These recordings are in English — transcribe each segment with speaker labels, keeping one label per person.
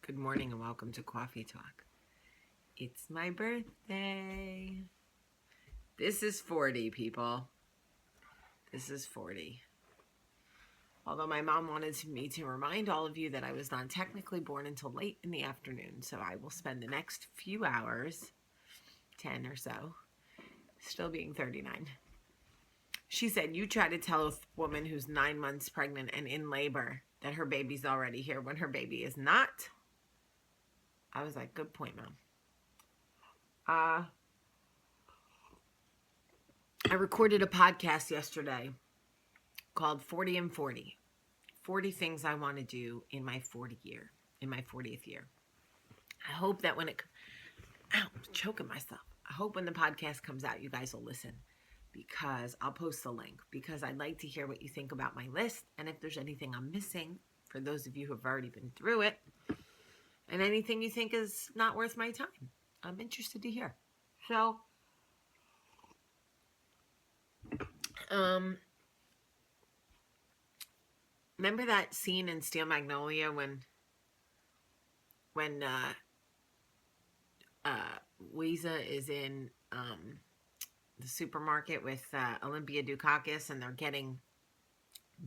Speaker 1: Good morning and welcome to Coffee Talk. It's my birthday. This is 40, people. This is 40. Although my mom wanted me to remind all of you that I was not technically born until late in the afternoon, so I will spend the next few hours, 10 or so, still being 39. She said, you try to tell a woman who's 9 months pregnant and in labor that her baby's already here when her baby is not. I was like, good point, Mom. I recorded a podcast yesterday called 40 and 40. 40 things I want to do in my 40th year. I hope that when I'm choking myself. I hope when the podcast comes out, you guys will listen because I'll post the link because I'd like to hear what you think about my list and if there's anything I'm missing for those of you who have already been through it and anything you think is not worth my time. I'm interested to hear. So, remember that scene in Steel Magnolia when Weeza is in the supermarket with Olympia Dukakis and they're getting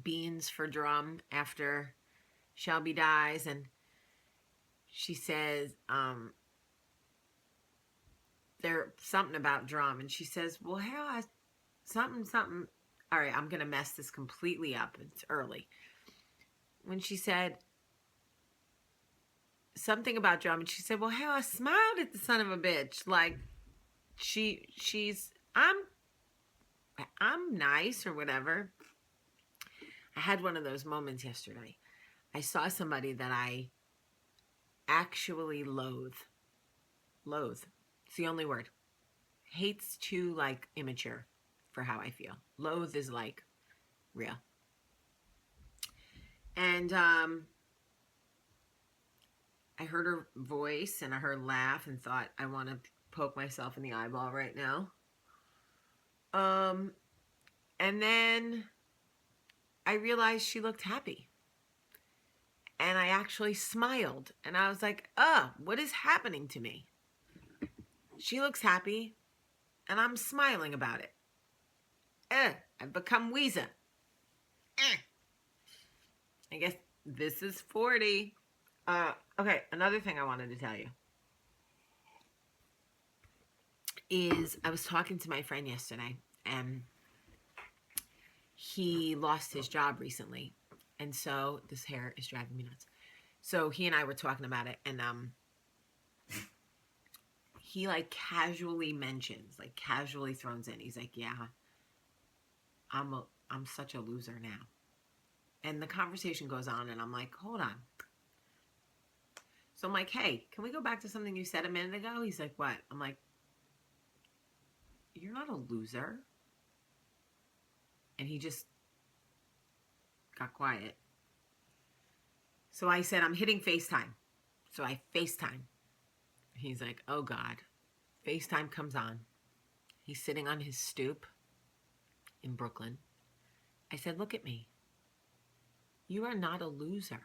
Speaker 1: beans for Drum after Shelby dies, and she says there's something about Drum, and she says, well, how something. All right, I'm gonna mess this completely up. It's early. When she said something about Drum, and she said, well, how I smiled at the son of a bitch. Like she's I'm nice or whatever. I had one of those moments yesterday. I saw somebody that I actually loathe. Loathe. It's the only word. Hate's too like immature for how I feel. Loathe is like real. And I heard her voice and I heard her laugh and thought, I want to poke myself in the eyeball right now. And then I realized she looked happy. And I actually smiled. And I was like, what is happening to me? She looks happy. And I'm smiling about it. I've become Weeza. I guess this is 40. Okay, another thing I wanted to tell you is I was talking to my friend yesterday, and he lost his job recently. And so, this hair is driving me nuts. So, he and I were talking about it, and he like casually mentions, like casually throws in, he's like, yeah, I'm such a loser now. And the conversation goes on, and I'm like, hold on. So I'm like, hey, can we go back to something you said a minute ago? He's like, what? I'm like, you're not a loser. And he just got quiet. So I said, I'm hitting FaceTime. So I FaceTime. He's like, oh God. FaceTime comes on. He's sitting on his stoop in Brooklyn. I said, look at me. You are not a loser.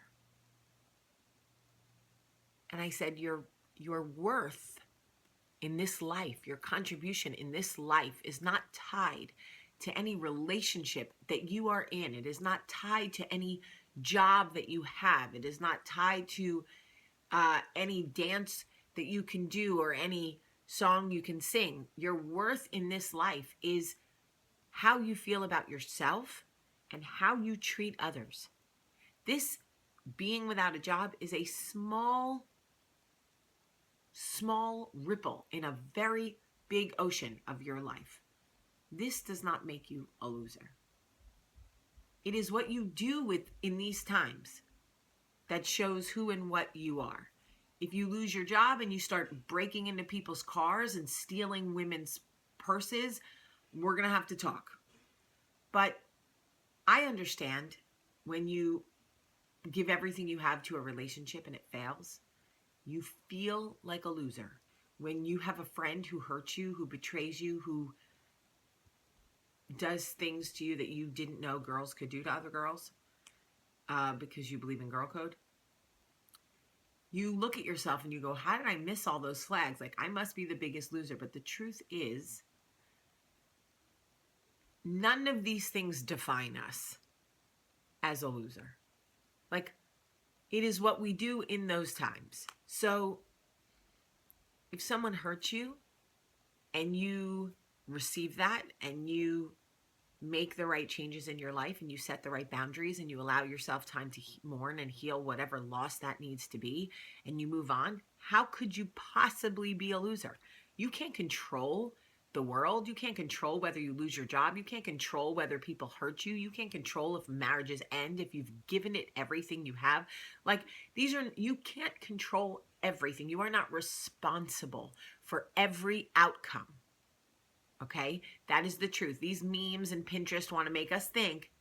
Speaker 1: And I said, your worth in this life, your contribution in this life is not tied to any relationship that you are in. It is not tied to any job that you have. It is not tied to any dance that you can do or any song you can sing. Your worth in this life is how you feel about yourself and how you treat others. This being without a job is a small ripple in a very big ocean of your life. This does not make you a loser. It is what you do in these times that shows who and what you are. If you lose your job and you start breaking into people's cars and stealing women's purses, we're going to have to talk. But I understand when you give everything you have to a relationship and it fails, you feel like a loser. When you have a friend who hurts you, who betrays you, who does things to you that you didn't know girls could do to other girls because you believe in girl code, you look at yourself and you go, how did I miss all those flags? Like, I must be the biggest loser. But the truth is, none of these things define us as a loser. Like, it is what we do in those times. So if someone hurts you and you receive that and you make the right changes in your life and you set the right boundaries and you allow yourself time to mourn and heal whatever loss that needs to be, and you move on, how could you possibly be a loser? You can't control the world. You can't control whether you lose your job. You can't control whether people hurt you. You can't control if marriages end, if you've given it everything you have. Like, you can't control everything. You are not responsible for every outcome. Okay? That is the truth. These memes and Pinterest want to make us think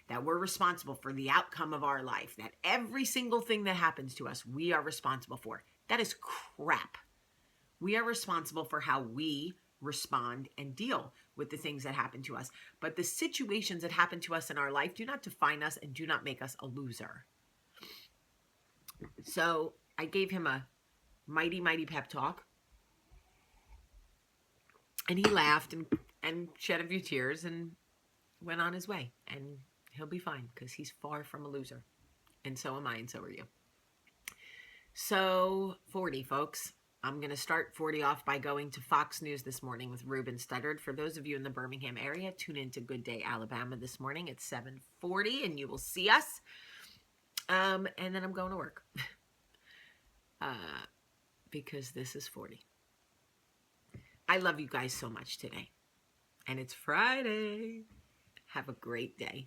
Speaker 1: that we're responsible for the outcome of our life, that every single thing that happens to us, we are responsible for. That is crap. We are responsible for how we respond and deal with the things that happen to us. But the situations that happen to us in our life do not define us and do not make us a loser. So I gave him a mighty, mighty pep talk. And he laughed and shed a few tears and went on his way. And he'll be fine because he's far from a loser. And so am I, and so are you. So 40, folks. I'm going to start 40 off by going to Fox News this morning with Ruben Studdard. For those of you in the Birmingham area, tune in to Good Day Alabama this morning at 7:40 and you will see us. And then I'm going to work because this is 40. I love you guys so much today. And it's Friday. Have a great day.